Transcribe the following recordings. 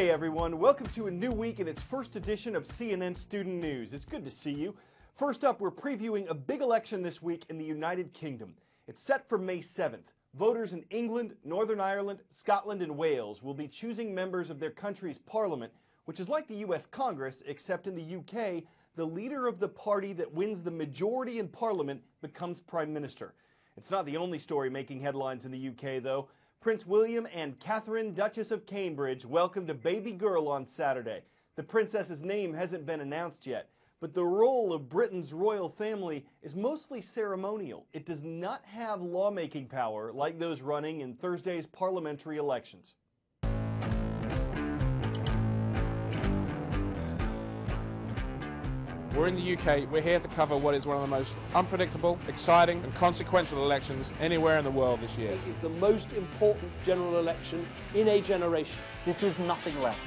Hey everyone, welcome to a new week in its first edition of CNN Student News. It's good to see you. First up, we're previewing a big election this week in the United Kingdom. It's set for May 7th. Voters in England, Northern Ireland, Scotland, and Wales will be choosing members of their country's parliament, which is like the US Congress, except in the UK, the leader of the party that wins the majority in parliament becomes prime minister. It's not the only story making headlines in the UK, though. Prince William and Catherine, Duchess of Cambridge, welcomed a baby girl on Saturday. The princess's name hasn't been announced yet, but the role of Britain's royal family is mostly ceremonial. It does not have lawmaking power like those running in Thursday's parliamentary elections. We're in the UK. We're here to cover what is one of the most unpredictable, exciting and consequential elections anywhere in the world this year. It is the most important general election in a generation. This is nothing less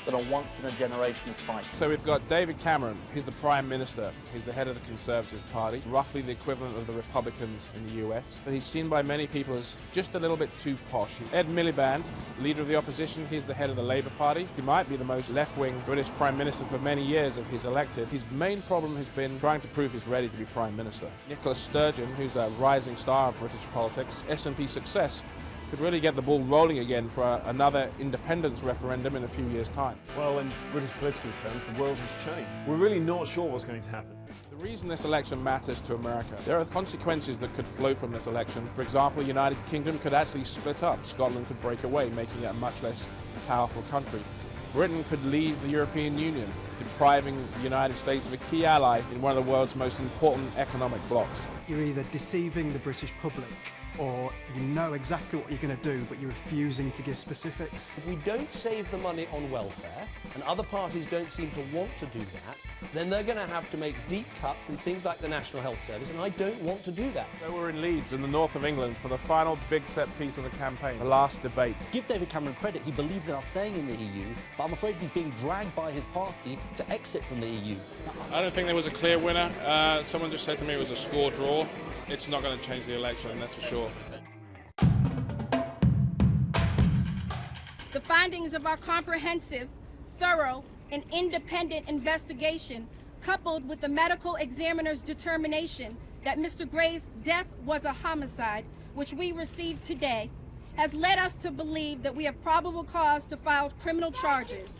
than a once-in-a-generation fight. So we've got David Cameron. He's the Prime Minister. He's the head of the Conservative Party, roughly the equivalent of the Republicans in the US. But he's seen by many people as just a little bit too posh. Ed Miliband, leader of the opposition, he's the head of the Labour Party. He might be the most left-wing British Prime Minister for many years if he's elected. His main problem has been trying to prove he's ready to be Prime Minister. Nicola Sturgeon, who's a rising star of British politics, SNP success, could really get the ball rolling again for another independence referendum in a few years' time. Well, in British political terms, the world has changed. We're really not sure what's going to happen. The reason this election matters to America, there are consequences that could flow from this election. For example, the United Kingdom could actually split up. Scotland could break away, making it a much less powerful country. Britain could leave the European Union, depriving the United States of a key ally in one of the world's most important economic blocs. You're either deceiving the British public or you know exactly what you're going to do, but you're refusing to give specifics. If we don't save the money on welfare, and other parties don't seem to want to do that, then they're going to have to make deep cuts in things like the National Health Service, and I don't want to do that. So we're in Leeds, in the north of England, for the final big set piece of the campaign, the last debate. Give David Cameron credit, he believes in us staying in the EU, but I'm afraid he's being dragged by his party to exit from the EU. I don't think there was a clear winner. Someone just said to me it was a score draw. It's not going to change the election, that's for sure. The findings of our comprehensive, thorough, and independent investigation, coupled with the medical examiner's determination that Mr. Gray's death was a homicide, which we received today, has led us to believe that we have probable cause to file criminal charges.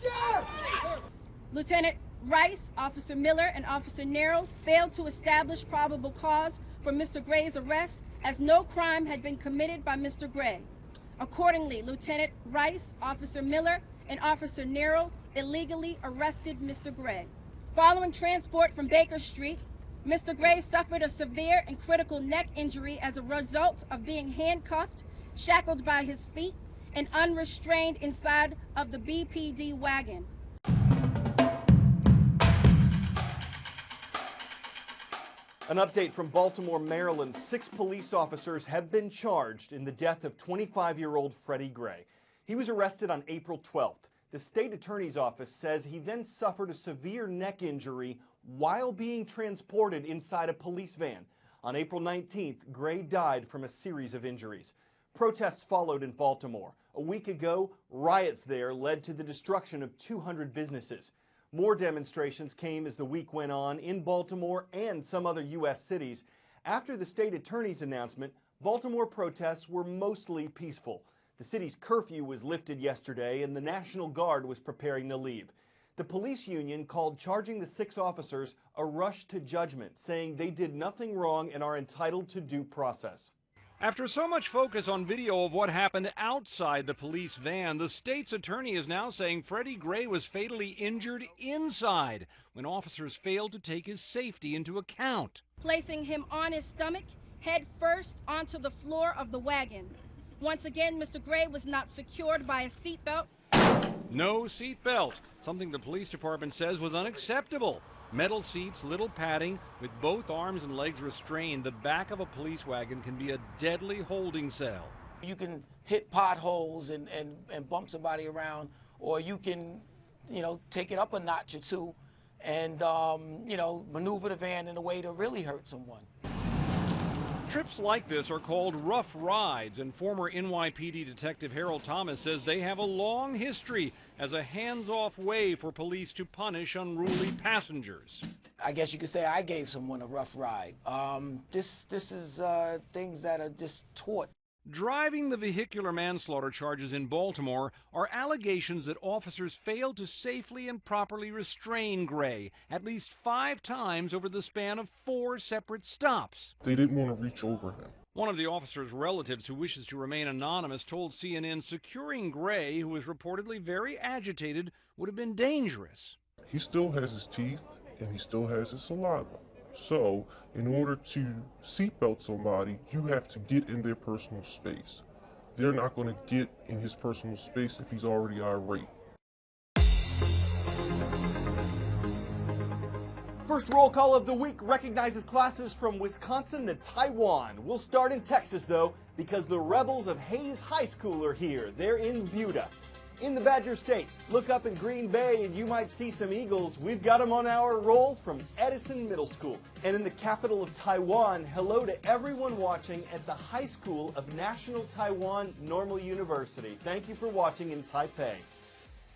Lieutenant Rice, Officer Miller, and Officer Nero failed to establish probable cause for Mr. Gray's arrest, as no crime had been committed by Mr. Gray. Accordingly, Lieutenant Rice, Officer Miller, and Officer Nero illegally arrested Mr. Gray. Following transport from Baker Street, Mr. Gray suffered a severe and critical neck injury as a result of being handcuffed, shackled by his feet, and unrestrained inside of the BPD wagon. An update from Baltimore, Maryland. 6 police officers have been charged in the death of 25-year-old Freddie Gray. He was arrested on April 12th. The state attorney's office says he then suffered a severe neck injury while being transported inside a police van. On April 19th, Gray died from a series of injuries. Protests followed in Baltimore. A week ago, riots there led to the destruction of 200 businesses. More demonstrations came as the week went on in Baltimore and some other U.S. cities. After the state attorney's announcement, Baltimore protests were mostly peaceful. The city's curfew was lifted yesterday and the National Guard was preparing to leave. The police union called charging the 6 officers a rush to judgment, saying they did nothing wrong and are entitled to due process. After so much focus on video of what happened outside the police van, the state's attorney is now saying Freddie Gray was fatally injured inside when officers failed to take his safety into account. Placing him on his stomach, head first onto the floor of the wagon. Once again, Mr. Gray was not secured by a seatbelt. No seatbelt, something the police department says was unacceptable. Metal seats, little padding, with both arms and legs restrained, the back of a police wagon can be a deadly holding cell. You can hit potholes and bump somebody around, or you can, take it up a notch or two and, maneuver the van in a way to really hurt someone. Trips like this are called rough rides, and former NYPD Detective Harold Thomas says they have a long history as a hands-off way for police to punish unruly passengers. I guess you could say I gave someone a rough ride. This is things that are just taught. Driving the vehicular manslaughter charges in Baltimore are allegations that officers failed to safely and properly restrain Gray at least 5 times over the span of 4 separate stops. They didn't want to reach over him. One of the officer's relatives, who wishes to remain anonymous, told CNN securing Gray, who was reportedly very agitated, would have been dangerous. He still has his teeth and he still has his saliva. So, in order to seatbelt somebody, you have to get in their personal space. They're not going to get in his personal space if he's already irate. First roll call of the week recognizes classes from Wisconsin to Taiwan. We'll start in Texas, though, because the Rebels of Hayes High School are here. They're in Buda. In the Badger State, look up in Green Bay and you might see some Eagles. We've got them on our roll from Edison Middle School. And in the capital of Taiwan, hello to everyone watching at the High School of National Taiwan Normal University. Thank you for watching in Taipei.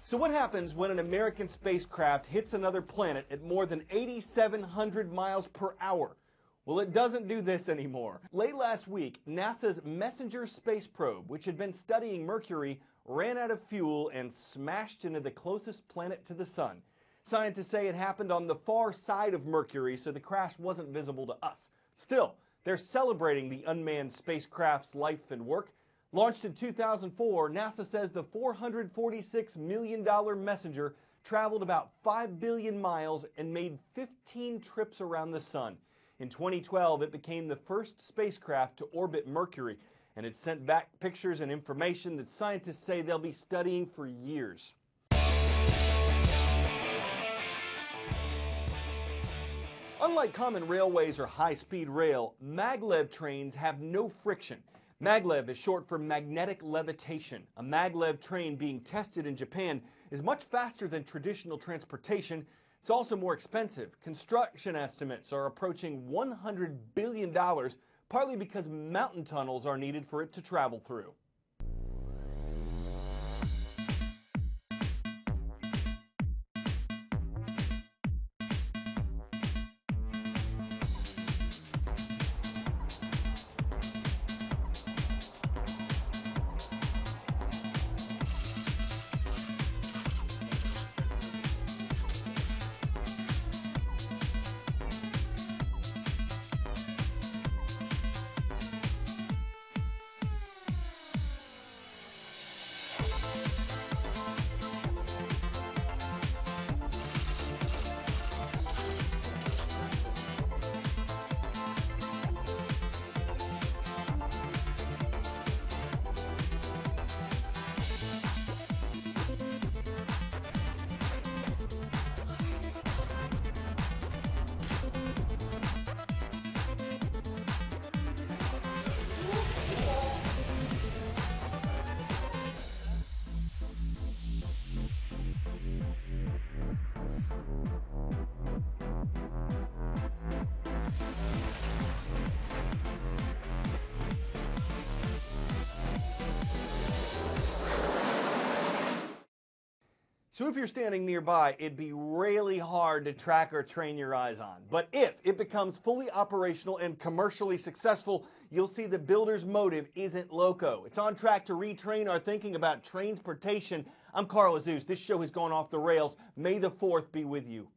So what happens when an American spacecraft hits another planet at more than 8,700 miles per hour? Well, it doesn't do this anymore. Late last week, NASA's Messenger space probe, which had been studying Mercury, ran out of fuel and smashed into the closest planet to the sun. Scientists say it happened on the far side of Mercury, so the crash wasn't visible to us. Still, they're celebrating the unmanned spacecraft's life and work. Launched in 2004, NASA says the $446 million Messenger traveled about 5 billion miles and made 15 trips around the sun. In 2012, it became the first spacecraft to orbit Mercury, and it sent back pictures and information that scientists say they'll be studying for years. Unlike common railways or high-speed rail, maglev trains have no friction. Maglev is short for magnetic levitation. A maglev train being tested in Japan is much faster than traditional transportation. It's also more expensive. Construction estimates are approaching $100 billion, partly because mountain tunnels are needed for it to travel through. So if you're standing nearby, it'd be really hard to track or train your eyes on. But if it becomes fully operational and commercially successful, you'll see the builder's motive isn't loco. It's on track to retrain our thinking about transportation. I'm Carl Azuz. This show has gone off the rails. May the 4th be with you.